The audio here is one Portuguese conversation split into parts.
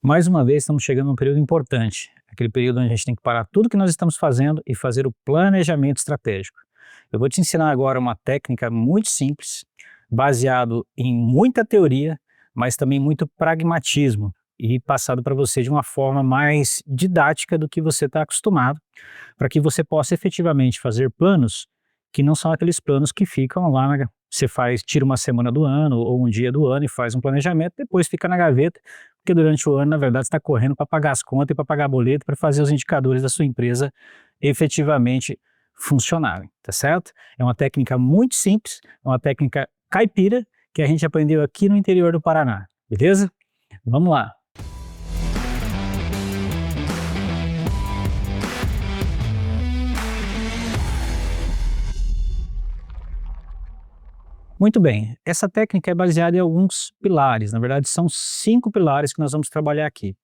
Mais uma vez, estamos chegando num período importante, aquele período onde a gente tem que parar tudo que nós estamos fazendo e fazer o planejamento estratégico. Eu vou te ensinar agora uma técnica muito simples, baseado em muita teoria, mas também muito pragmatismo, e passado para você de uma forma mais didática do que você está acostumado, para que você possa efetivamente fazer planos que não são aqueles planos que ficam lá, você tira uma semana do ano ou um dia do ano e faz um planejamento, depois fica na gaveta, porque durante o ano, na verdade, você está correndo para pagar as contas e para pagar boleto, para fazer os indicadores da sua empresa efetivamente funcionarem, tá certo? É uma técnica muito simples, é uma técnica caipira, que a gente aprendeu aqui no interior do Paraná, beleza? Vamos lá! Muito bem, essa técnica é baseada em alguns pilares, na verdade são 5 pilares que nós vamos trabalhar aqui.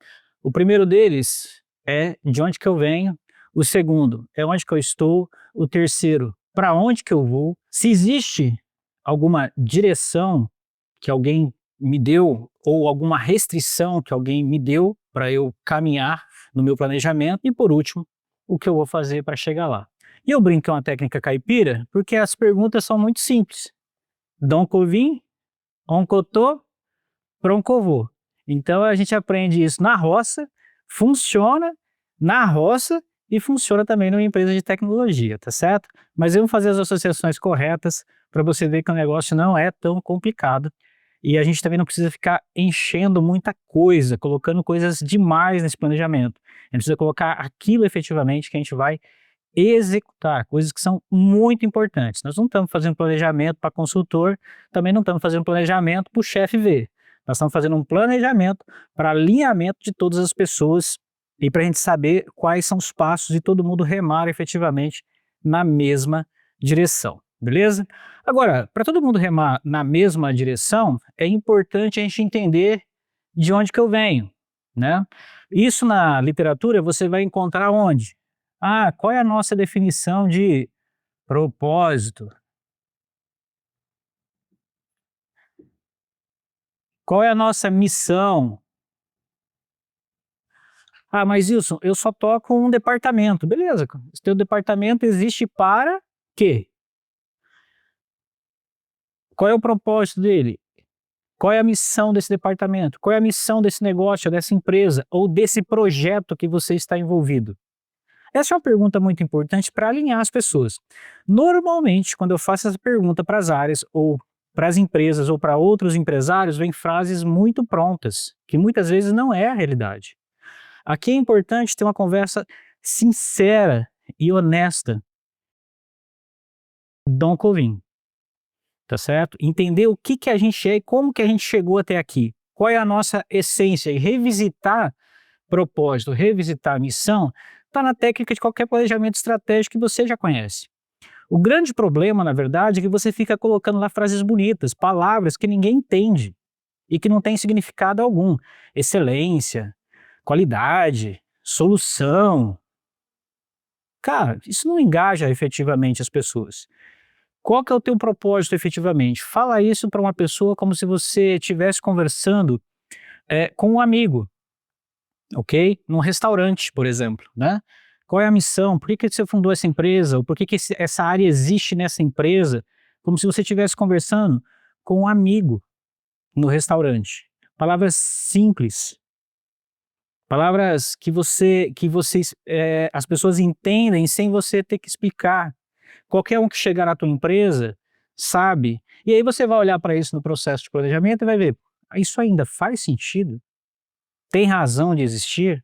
O primeiro deles é de onde que eu venho, o segundo é onde que eu estou, o terceiro, para onde que eu vou, se existe alguma direção que alguém me deu ou alguma restrição que alguém me deu para eu caminhar no meu planejamento e por último, o que eu vou fazer para chegar lá. E eu brinco que é uma técnica caipira porque as perguntas são muito simples. Donde vim, onde eu tô, pra onde eu vou. Então a gente aprende isso na roça, funciona na roça e funciona também numa empresa de tecnologia, tá certo? Mas vamos fazer as associações corretas para você ver que o negócio não é tão complicado e a gente também não precisa ficar enchendo muita coisa, colocando coisas demais nesse planejamento. A gente precisa colocar aquilo efetivamente que a gente vai executar, coisas que são muito importantes. Nós não estamos fazendo planejamento para consultor, também não estamos fazendo planejamento para o chefe ver. Nós estamos fazendo um planejamento para alinhamento de todas as pessoas e para a gente saber quais são os passos e todo mundo remar efetivamente na mesma direção, beleza? Agora, para todo mundo remar na mesma direção, é importante a gente entender de onde que eu venho, né? Isso na literatura você vai encontrar onde? Ah, qual é a nossa definição de propósito? Qual é a nossa missão? Ah, mas Wilson, eu só toco um departamento. Beleza, esse teu departamento existe para quê? Qual é o propósito dele? Qual é a missão desse departamento? Qual é a missão desse negócio, dessa empresa ou desse projeto que você está envolvido? Essa é uma pergunta muito importante para alinhar as pessoas. Normalmente, quando eu faço essa pergunta para as áreas ou para as empresas ou para outros empresários, vem frases muito prontas, que muitas vezes não é a realidade. Aqui é importante ter uma conversa sincera e honesta. Dom Covim, tá certo? Entender o que a gente é e como que a gente chegou até aqui. Qual é a nossa essência e revisitar propósito, revisitar missão, está na técnica de qualquer planejamento estratégico que você já conhece. O grande problema, na verdade, é que você fica colocando lá frases bonitas, palavras que ninguém entende e que não tem significado algum. Excelência, qualidade, solução. Cara, isso não engaja efetivamente as pessoas. Qual que é o teu propósito efetivamente? Fala isso para uma pessoa como se você estivesse conversando com um amigo. Ok? Num restaurante, por exemplo, né? Qual é a missão? Por que você fundou essa empresa? Ou por que essa área existe nessa empresa? Como se você estivesse conversando com um amigo no restaurante. Palavras simples. Palavras que as pessoas entendem sem você ter que explicar. Qualquer um que chegar na tua empresa sabe. E aí você vai olhar para isso no processo de planejamento e vai ver, isso ainda faz sentido? Tem razão de existir?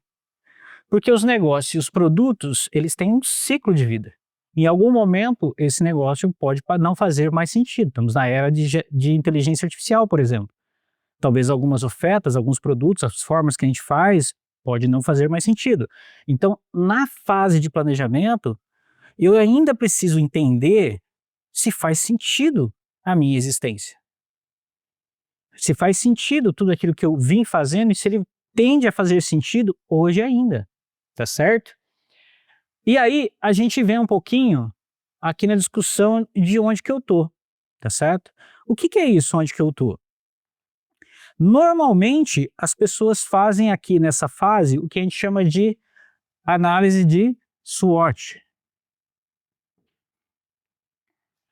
Porque os negócios e os produtos, eles têm um ciclo de vida. Em algum momento, esse negócio pode não fazer mais sentido. Estamos na era de inteligência artificial, por exemplo. Talvez algumas ofertas, alguns produtos, as formas que a gente faz, pode não fazer mais sentido. Então, na fase de planejamento, eu ainda preciso entender se faz sentido a minha existência. Se faz sentido tudo aquilo que eu vim fazendo e se ele tende a fazer sentido hoje ainda. Tá certo? E aí, a gente vem um pouquinho aqui na discussão de onde que eu tô, tá certo? O que é isso, onde que eu tô? Normalmente, as pessoas fazem aqui nessa fase o que a gente chama de análise de SWOT.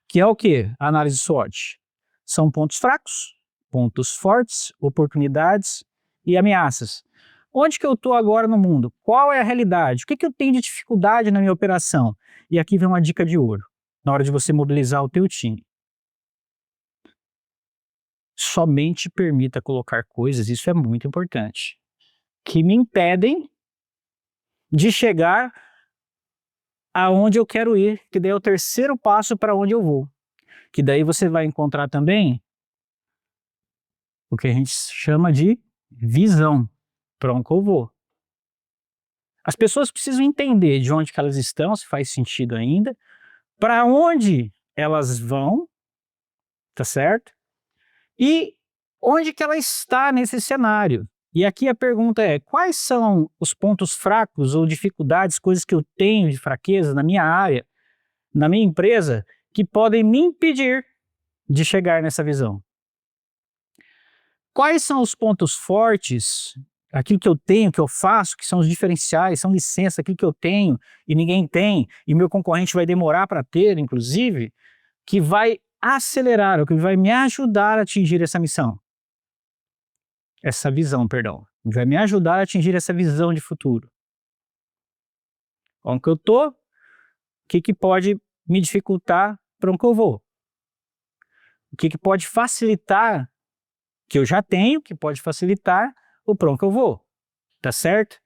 Que é o quê? A análise SWOT. São pontos fracos, pontos fortes, oportunidades e ameaças. Onde que eu estou agora no mundo? Qual é a realidade? O que que eu tenho de dificuldade na minha operação? E aqui vem uma dica de ouro, na hora de você mobilizar o teu time. Somente permita colocar coisas, isso é muito importante, que me impedem de chegar aonde eu quero ir, que daí é o terceiro passo para onde eu vou. Que daí você vai encontrar também o que a gente chama de visão, para onde eu vou. As pessoas precisam entender de onde que elas estão, se faz sentido ainda, para onde elas vão, tá certo? E onde que ela está nesse cenário. E aqui a pergunta é, quais são os pontos fracos ou dificuldades, coisas que eu tenho de fraqueza na minha área, na minha empresa, que podem me impedir de chegar nessa visão? Quais são os pontos fortes, aquilo que eu tenho, que eu faço, que são os diferenciais, são licenças, aquilo que eu tenho e ninguém tem, e meu concorrente vai demorar para ter, inclusive, que vai acelerar, ou que vai me ajudar a atingir essa missão. Essa visão, perdão. Vai me ajudar a atingir essa visão de futuro. Onde que eu estou, o que pode me dificultar para onde que eu vou. O que pode facilitar, que eu já tenho, que pode facilitar o para onde que eu vou. Tá certo?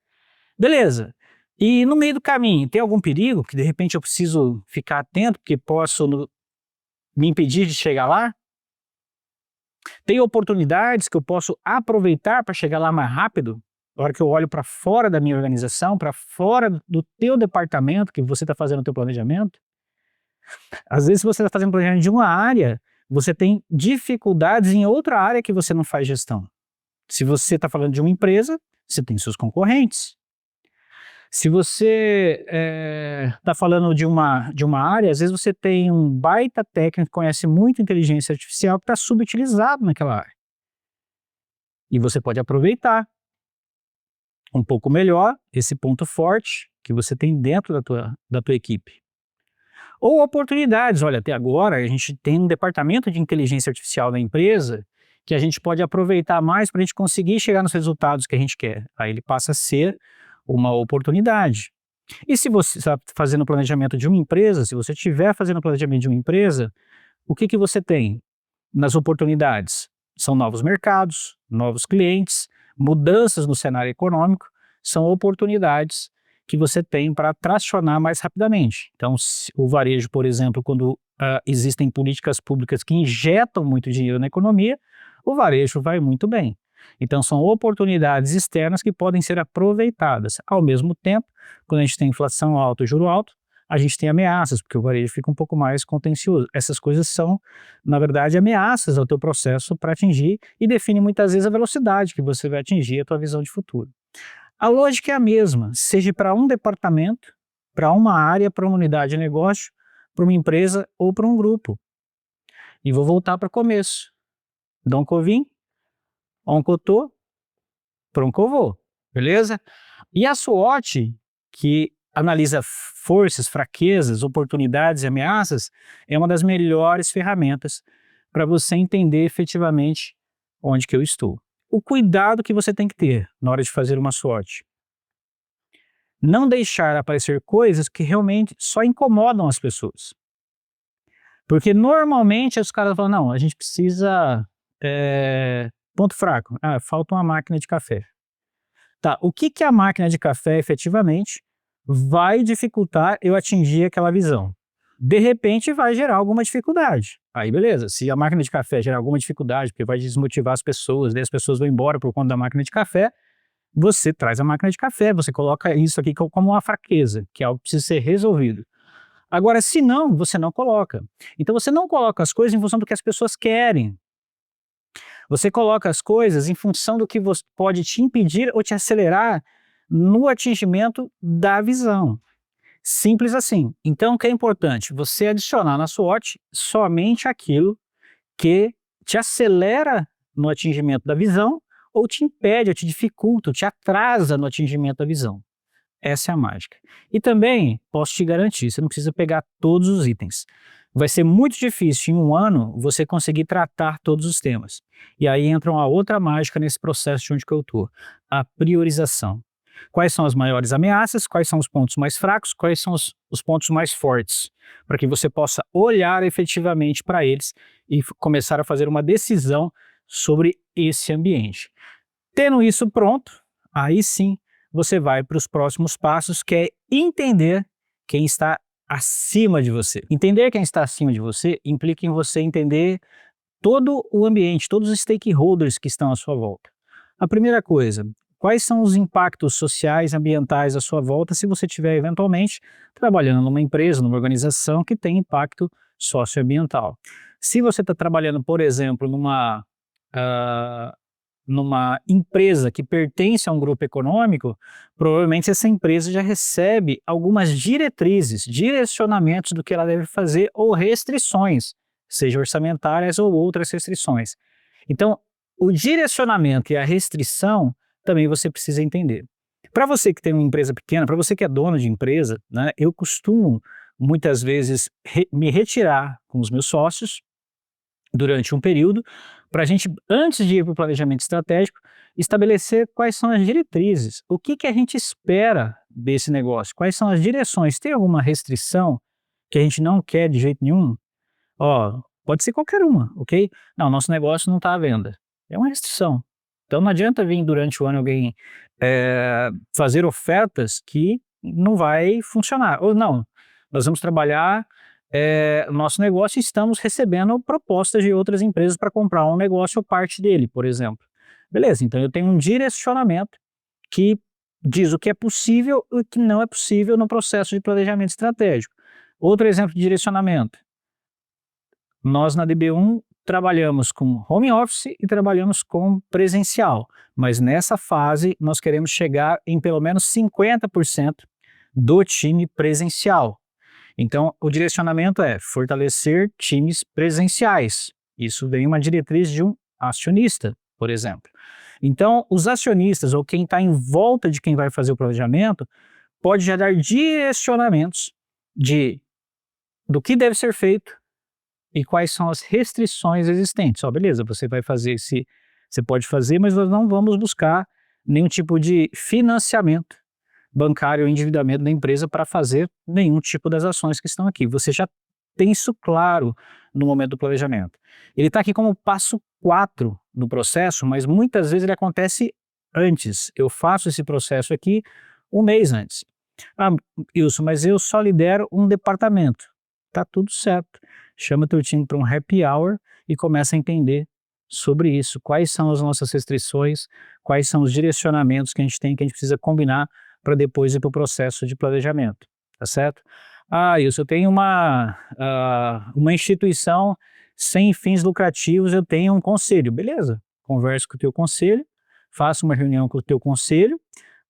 Beleza. E no meio do caminho, tem algum perigo que de repente eu preciso ficar atento, porque posso me impedir de chegar lá? Tem oportunidades que eu posso aproveitar para chegar lá mais rápido? Na hora que eu olho para fora da minha organização, para fora do teu departamento, que você está fazendo o teu planejamento. Às vezes, se você está fazendo planejamento de uma área, você tem dificuldades em outra área que você não faz gestão. Se você está falando de uma empresa, você tem seus concorrentes. Se você está falando de uma área, às vezes você tem um baita técnico que conhece muito inteligência artificial que está subutilizado naquela área. E você pode aproveitar um pouco melhor esse ponto forte que você tem dentro da tua equipe. Ou oportunidades, olha, até agora a gente tem um departamento de inteligência artificial na empresa que a gente pode aproveitar mais para a gente conseguir chegar nos resultados que a gente quer. Aí ele passa a ser uma oportunidade. E se você está fazendo o planejamento de uma empresa, se você estiver fazendo o planejamento de uma empresa, o que você tem nas oportunidades? São novos mercados, novos clientes, mudanças no cenário econômico, são oportunidades que você tem para tracionar mais rapidamente. Então, o varejo, por exemplo, quando existem políticas públicas que injetam muito dinheiro na economia, o varejo vai muito bem. Então, são oportunidades externas que podem ser aproveitadas. Ao mesmo tempo, quando a gente tem inflação alta e juro alto, a gente tem ameaças, porque o varejo fica um pouco mais contencioso. Essas coisas são, na verdade, ameaças ao teu processo para atingir e define muitas vezes a velocidade que você vai atingir a tua visão de futuro. A lógica é a mesma, seja para um departamento, para uma área, para uma unidade de negócio, para uma empresa ou para um grupo. E vou voltar para o começo. De onde eu vim, onde eu estou, para onde eu vou, beleza? E a SWOT, que analisa forças, fraquezas, oportunidades e ameaças, é uma das melhores ferramentas para você entender efetivamente onde que eu estou. O cuidado que você tem que ter na hora de fazer uma SWOT. Não deixar aparecer coisas que realmente só incomodam as pessoas. Porque normalmente os caras falam, não, a gente precisa... ponto fraco, falta uma máquina de café. Tá, o que a máquina de café efetivamente vai dificultar eu atingir aquela visão? De repente vai gerar alguma dificuldade. Aí beleza, se a máquina de café gerar alguma dificuldade, porque vai desmotivar as pessoas, daí as pessoas vão embora por conta da máquina de café, você traz a máquina de café, você coloca isso aqui como uma fraqueza, que é algo que precisa ser resolvido. Agora, se não, você não coloca. Então você não coloca as coisas em função do que as pessoas querem. Você coloca as coisas em função do que pode te impedir ou te acelerar no atingimento da visão. Simples assim. Então, o que é importante? Você adicionar na SWOT somente aquilo que te acelera no atingimento da visão, ou te impede, ou te dificulta, ou te atrasa no atingimento da visão. Essa é a mágica. E também, posso te garantir, você não precisa pegar todos os itens. Vai ser muito difícil, em um ano, você conseguir tratar todos os temas. E aí entra uma outra mágica nesse processo de onde que eu estou. A priorização. Quais são as maiores ameaças, quais são os pontos mais fracos, quais são os pontos mais fortes, para que você possa olhar efetivamente para eles e começar a fazer uma decisão sobre esse ambiente. Tendo isso pronto, aí sim você vai para os próximos passos, que é entender quem está acima de você. Entender quem está acima de você implica em você entender todo o ambiente, todos os stakeholders que estão à sua volta. A primeira coisa, quais são os impactos sociais e ambientais à sua volta se você estiver eventualmente trabalhando numa empresa, numa organização que tem impacto socioambiental. Se você está trabalhando, por exemplo, numa empresa que pertence a um grupo econômico, provavelmente essa empresa já recebe algumas diretrizes, direcionamentos do que ela deve fazer ou restrições, seja orçamentárias ou outras restrições. Então, o direcionamento e a restrição também você precisa entender. Para você que tem uma empresa pequena, para você que é dono de empresa, né, eu costumo muitas vezes me retirar com os meus sócios durante um período, para a gente, antes de ir para o planejamento estratégico, estabelecer quais são as diretrizes, o que a gente espera desse negócio, quais são as direções, tem alguma restrição que a gente não quer de jeito nenhum? Ó, pode ser qualquer uma, ok? Não, nosso negócio não está à venda, é uma restrição. Então não adianta vir durante o ano alguém fazer ofertas que não vai funcionar, ou não, nós vamos trabalhar nosso negócio e estamos recebendo propostas de outras empresas para comprar um negócio ou parte dele, por exemplo. Beleza, então eu tenho um direcionamento que diz o que é possível e o que não é possível no processo de planejamento estratégico. Outro exemplo de direcionamento. Nós na DB1 trabalhamos com home office e trabalhamos com presencial, mas nessa fase nós queremos chegar em pelo menos 50% do time presencial. Então, o direcionamento é fortalecer times presenciais. Isso vem uma diretriz de um acionista, por exemplo. Então, os acionistas ou quem está em volta de quem vai fazer o planejamento pode já dar direcionamentos do que deve ser feito e quais são as restrições existentes. Ó, beleza, você vai fazer você pode fazer, mas nós não vamos buscar nenhum tipo de financiamento bancário ou endividamento da empresa para fazer nenhum tipo das ações que estão aqui. Você já tem isso claro no momento do planejamento. Ele está aqui como passo 4 no processo, mas muitas vezes ele acontece antes. Eu faço esse processo aqui um mês antes. Ah, Wilson, mas eu só lidero um departamento. Tá tudo certo. Chama teu time para um happy hour e começa a entender sobre isso. Quais são as nossas restrições, quais são os direcionamentos que a gente tem, que a gente precisa combinar para depois ir para o processo de planejamento, tá certo? Isso, eu tenho uma instituição sem fins lucrativos, eu tenho um conselho, beleza? Converse com o teu conselho, faça uma reunião com o teu conselho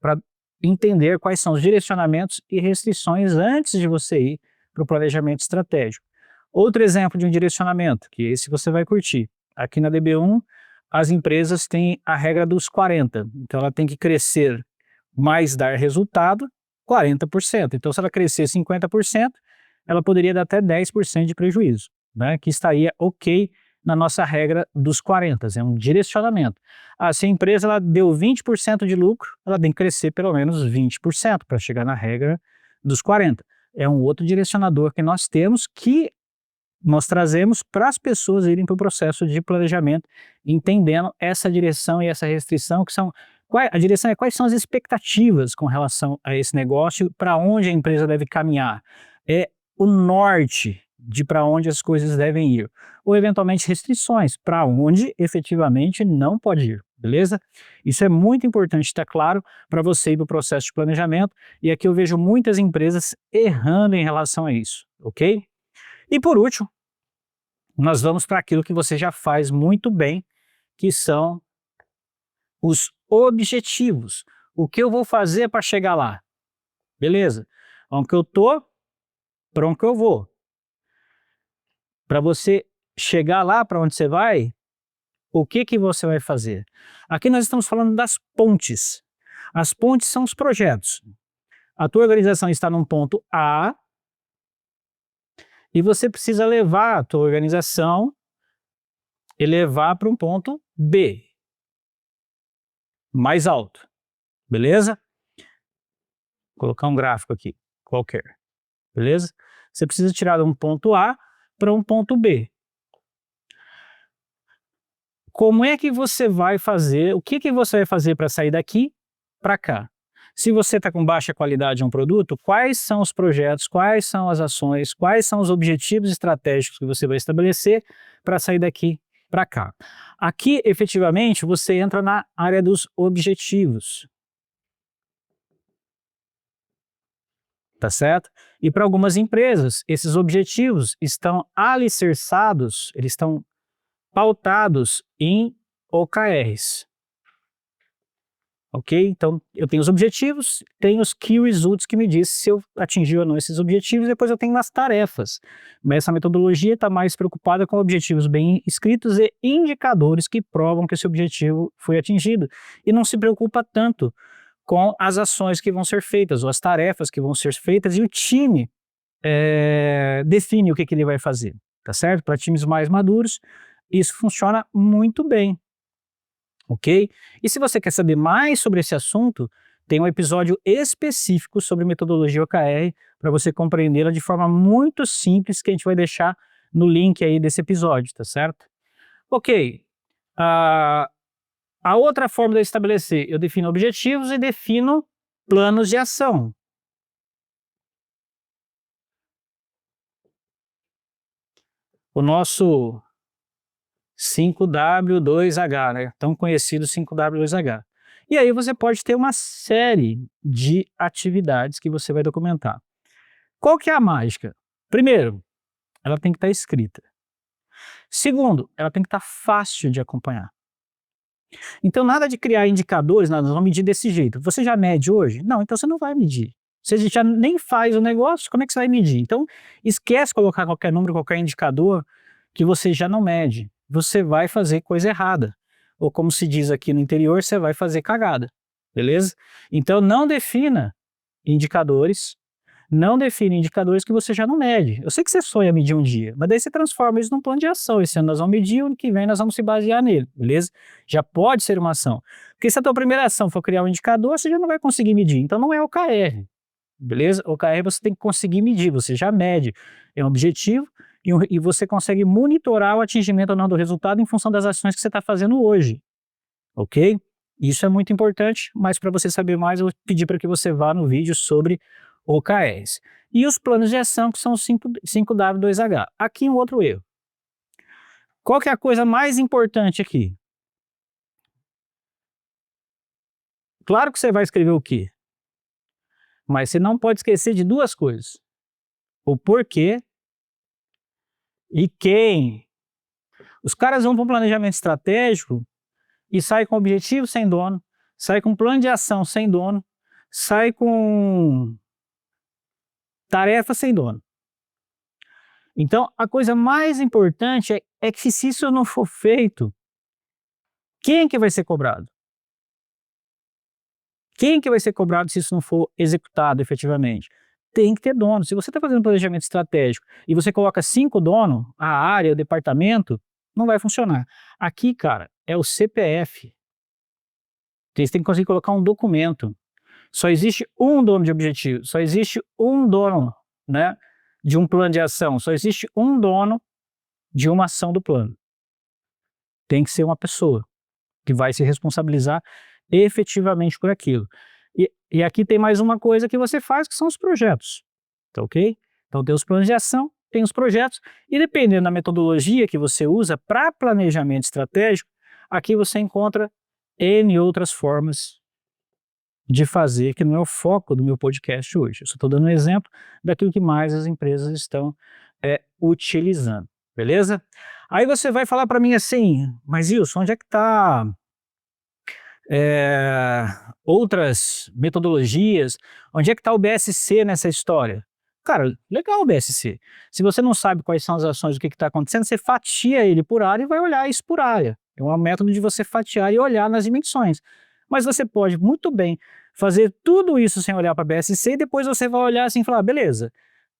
para entender quais são os direcionamentos e restrições antes de você ir para o planejamento estratégico. Outro exemplo de um direcionamento, que esse você vai curtir. Aqui na DB1, as empresas têm a regra dos 40, então ela tem que crescer mais dar resultado, 40%. Então, se ela crescer 50%, ela poderia dar até 10% de prejuízo, né? Que estaria ok na nossa regra dos 40, é um direcionamento. Se a empresa ela deu 20% de lucro, ela tem que crescer pelo menos 20% para chegar na regra dos 40. É um outro direcionador que nós temos, que nós trazemos para as pessoas irem para o processo de planejamento, entendendo essa direção e essa restrição, que são a direção é quais são as expectativas com relação a esse negócio, para onde a empresa deve caminhar. É o norte de para onde as coisas devem ir. Ou, eventualmente, restrições, para onde efetivamente não pode ir, beleza? Isso é muito importante estar claro para você ir para o processo de planejamento, e aqui eu vejo muitas empresas errando em relação a isso, ok? E por último, nós vamos para aquilo que você já faz muito bem, que são os objetivos. O que eu vou fazer para chegar lá? Beleza. Onde que eu tô, para onde que eu vou. Para você chegar lá para onde você vai, o que que você vai fazer? Aqui nós estamos falando das pontes. As pontes são os projetos. A tua organização está num ponto A e você precisa levar a tua organização e levar para um ponto B, mais alto, beleza? Vou colocar um gráfico aqui, qualquer, beleza? Você precisa tirar de um ponto A para um ponto B. Como é que você vai fazer, o que que você vai fazer para sair daqui para cá? Se você está com baixa qualidade de um produto, quais são os projetos, quais são as ações, quais são os objetivos estratégicos que você vai estabelecer para sair daqui para cá? Aqui, efetivamente, você entra na área dos objetivos. Tá certo? E para algumas empresas, esses objetivos estão alicerçados, eles estão pautados em OKRs. Ok? Então, eu tenho os objetivos, tenho os Key Results que me diz se eu atingi ou não esses objetivos, depois eu tenho as tarefas. Mas essa metodologia está mais preocupada com objetivos bem escritos e indicadores que provam que esse objetivo foi atingido. E não se preocupa tanto com as ações que vão ser feitas, ou as tarefas que vão ser feitas, e o time define o que ele vai fazer, tá certo? Para times mais maduros, isso funciona muito bem. Ok? E se você quer saber mais sobre esse assunto, tem um episódio específico sobre metodologia OKR para você compreendê-la de forma muito simples que a gente vai deixar no link aí desse episódio, tá certo? Ok. A outra forma de estabelecer, eu defino objetivos e defino planos de ação. O nosso 5W2H, né? Tão conhecido 5W2H. E aí você pode ter uma série de atividades que você vai documentar. Qual que é a mágica? Primeiro, ela tem que estar escrita. Segundo, ela tem que estar fácil de acompanhar. Então nada de criar indicadores, nós vamos medir desse jeito. Você já mede hoje? Não, então você não vai medir. Você já nem faz o negócio, como é que você vai medir? Então esquece colocar qualquer número, qualquer indicador que você já não mede. Você vai fazer coisa errada. Ou como se diz aqui no interior, você vai fazer cagada. Beleza? Então não defina indicadores, não define indicadores que você já não mede. Eu sei que você sonha medir um dia, mas daí você transforma isso num plano de ação. Esse ano nós vamos medir, o ano que vem nós vamos se basear nele, beleza? Já pode ser uma ação. Porque se a tua primeira ação for criar um indicador, você já não vai conseguir medir. Então não é OKR, beleza? OKR você tem que conseguir medir, você já mede. É um objetivo e você consegue monitorar o atingimento ou não do resultado em função das ações que você está fazendo hoje, ok? Isso é muito importante, mas para você saber mais, eu vou pedir para que você vá no vídeo sobre OKRs. E os planos de ação, que são os 5W2H. Aqui um outro erro. Qual que é a coisa mais importante aqui? Claro que você vai escrever o quê? Mas você não pode esquecer de duas coisas. O porquê e quem. Os caras vão para um planejamento estratégico e saem com objetivo sem dono, saem com plano de ação sem dono, saem com tarefa sem dono. Então, a coisa mais importante é que se isso não for feito, quem que vai ser cobrado? Quem que vai ser cobrado se isso não for executado efetivamente? Tem que ter dono. Se você está fazendo um planejamento estratégico e você coloca 5 donos, a área, o departamento, não vai funcionar. Aqui, cara, é o CPF. Você tem que conseguir colocar um documento. Só existe um dono de objetivo, só existe um dono, né, de um plano de ação, só existe um dono de uma ação do plano. Tem que ser uma pessoa que vai se responsabilizar efetivamente por aquilo. E aqui tem mais uma coisa que você faz, que são os projetos, tá ok? Então tem os planos de ação, tem os projetos, e dependendo da metodologia que você usa para planejamento estratégico, aqui você encontra N outras formas de fazer, que não é o foco do meu podcast hoje. Eu só estou dando um exemplo daquilo que mais as empresas estão utilizando, beleza? Aí você vai falar para mim assim, mas Wilson, onde é que está outras metodologias? Onde é que está o BSC nessa história? Cara, legal o BSC. Se você não sabe quais são as ações, o que está acontecendo, você fatia ele por área e vai olhar isso por área. É um método de você fatiar e olhar nas dimensões. Mas você pode muito bem fazer tudo isso sem olhar para a BSC e depois você vai olhar assim e falar, beleza,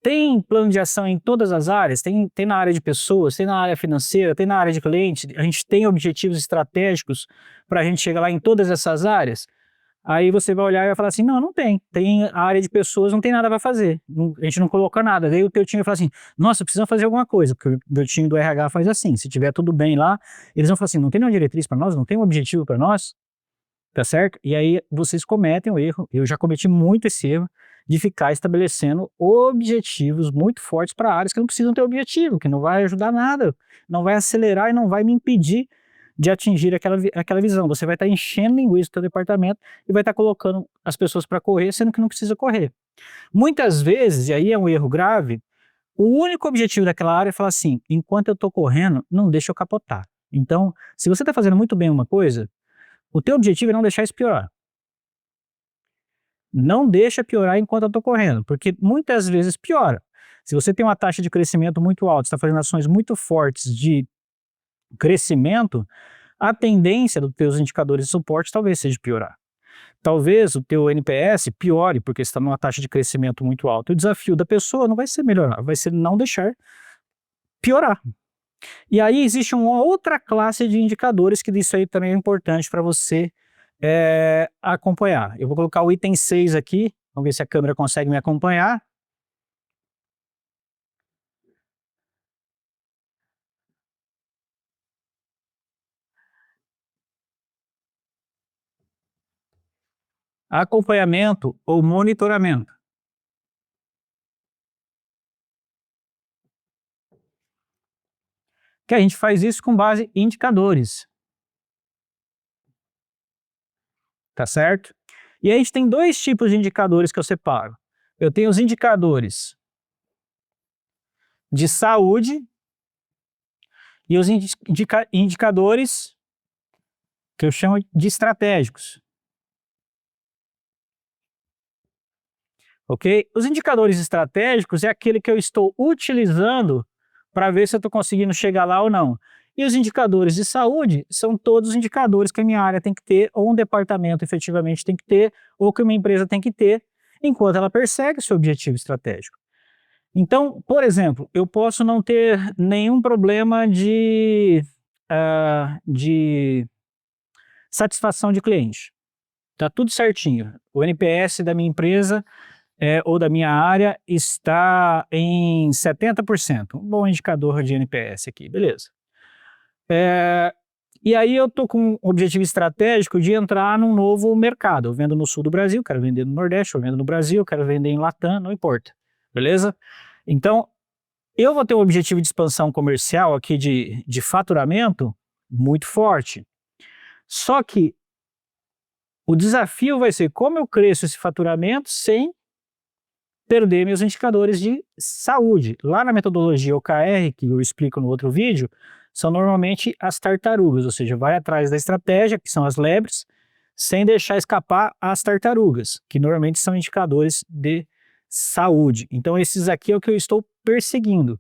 tem plano de ação em todas as áreas, tem na área de pessoas, tem na área financeira, tem na área de cliente, a gente tem objetivos estratégicos para a gente chegar lá em todas essas áreas. Aí você vai olhar e vai falar assim, não, não tem. Tem a área de pessoas, não tem nada para fazer. A gente não colocou nada. Daí o teu time vai falar assim, nossa, precisa fazer alguma coisa, porque o meu time do RH faz assim, se tiver tudo bem lá, eles vão falar assim, não tem nenhuma diretriz para nós, não tem um objetivo para nós, tá certo? E aí vocês cometem o erro, eu já cometi muito esse erro, de ficar estabelecendo objetivos muito fortes para áreas que não precisam ter objetivo, que não vai ajudar nada, não vai acelerar e não vai me impedir de atingir aquela visão. Você vai estar enchendo linguiça do seu departamento e vai estar colocando as pessoas para correr, sendo que não precisa correr. Muitas vezes, e aí é um erro grave, o único objetivo daquela área é falar assim, enquanto eu estou correndo, não deixa eu capotar. Então, se você está fazendo muito bem uma coisa, o teu objetivo é não deixar isso piorar. Não deixa piorar enquanto eu estou correndo, porque muitas vezes piora. Se você tem uma taxa de crescimento muito alta, está fazendo ações muito fortes de crescimento, a tendência dos teus indicadores de suporte talvez seja piorar. Talvez o teu NPS piore, porque você está numa taxa de crescimento muito alta. O desafio da pessoa não vai ser melhorar, vai ser não deixar piorar. E aí existe uma outra classe de indicadores que isso aí também é importante para você acompanhar. Eu vou colocar o item 6 aqui, vamos ver se a câmera consegue me acompanhar. Acompanhamento ou monitoramento. Que a gente faz isso com base em indicadores. Tá certo? E aí a gente tem dois tipos de indicadores que eu separo. Eu tenho os indicadores de saúde e os indicadores que eu chamo de estratégicos. Ok? Os indicadores estratégicos é aquele que eu estou utilizando para ver se eu estou conseguindo chegar lá ou não. E os indicadores de saúde são todos os indicadores que a minha área tem que ter, ou um departamento efetivamente tem que ter, ou que uma empresa tem que ter, enquanto ela persegue o seu objetivo estratégico. Então, por exemplo, eu posso não ter nenhum problema de satisfação de cliente. Está tudo certinho. O NPS da minha empresa ou da minha área está em 70%. Um bom indicador de NPS aqui, beleza. E aí eu estou com um objetivo estratégico de entrar num novo mercado. Eu vendo no sul do Brasil, quero vender no Nordeste, eu vendo no Brasil, quero vender em Latam, não importa. Beleza? Então, eu vou ter um objetivo de expansão comercial aqui de faturamento muito forte. Só que o desafio vai ser como eu cresço esse faturamento sem perder meus indicadores de saúde. Lá na metodologia OKR, que eu explico no outro vídeo, são normalmente as tartarugas, ou seja, vai atrás da estratégia, que são as lebres, sem deixar escapar as tartarugas, que normalmente são indicadores de saúde. Então esses aqui é o que eu estou perseguindo.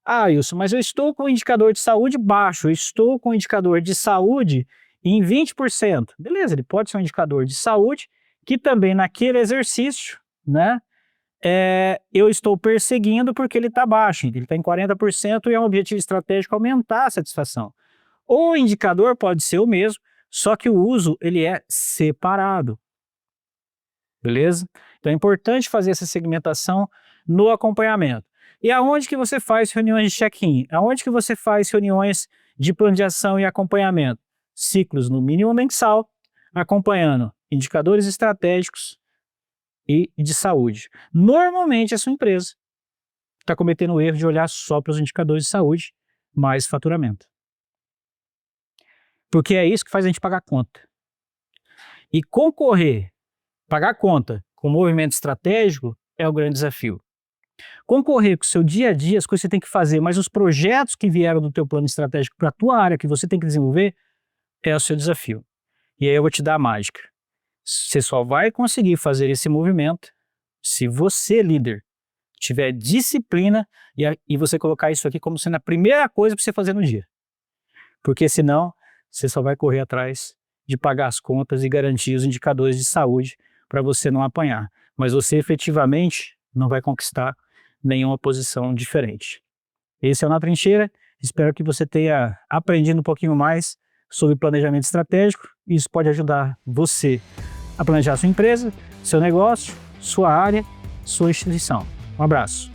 Ah, Wilson, mas eu estou com o indicador de saúde baixo, eu estou com o indicador de saúde em 20%. Beleza, ele pode ser um indicador de saúde, que também naquele exercício, né, eu estou perseguindo porque ele está baixo, ele está em 40% e é um objetivo estratégico aumentar a satisfação. O indicador pode ser o mesmo, só que o uso ele é separado. Beleza? Então é importante fazer essa segmentação no acompanhamento. E aonde que você faz reuniões de check-in? Aonde que você faz reuniões de plano de ação e acompanhamento? Ciclos no mínimo mensal, acompanhando indicadores estratégicos e de saúde. Normalmente a sua empresa está cometendo o erro de olhar só para os indicadores de saúde, mais faturamento. Porque é isso que faz a gente pagar conta. E concorrer, pagar conta com movimento estratégico é o grande desafio. Concorrer com o seu dia a dia, as coisas que você tem que fazer, mas os projetos que vieram do teu plano estratégico para a tua área, que você tem que desenvolver, é o seu desafio. E aí eu vou te dar a mágica. Você só vai conseguir fazer esse movimento se você, líder, tiver disciplina e você colocar isso aqui como sendo a primeira coisa para você fazer no dia. Porque senão você só vai correr atrás de pagar as contas e garantir os indicadores de saúde para você não apanhar. Mas você efetivamente não vai conquistar nenhuma posição diferente. Esse é o Na Trincheira. Espero que você tenha aprendido um pouquinho mais sobre planejamento estratégico. Isso pode ajudar você a planejar sua empresa, seu negócio, sua área, sua instituição. Um abraço.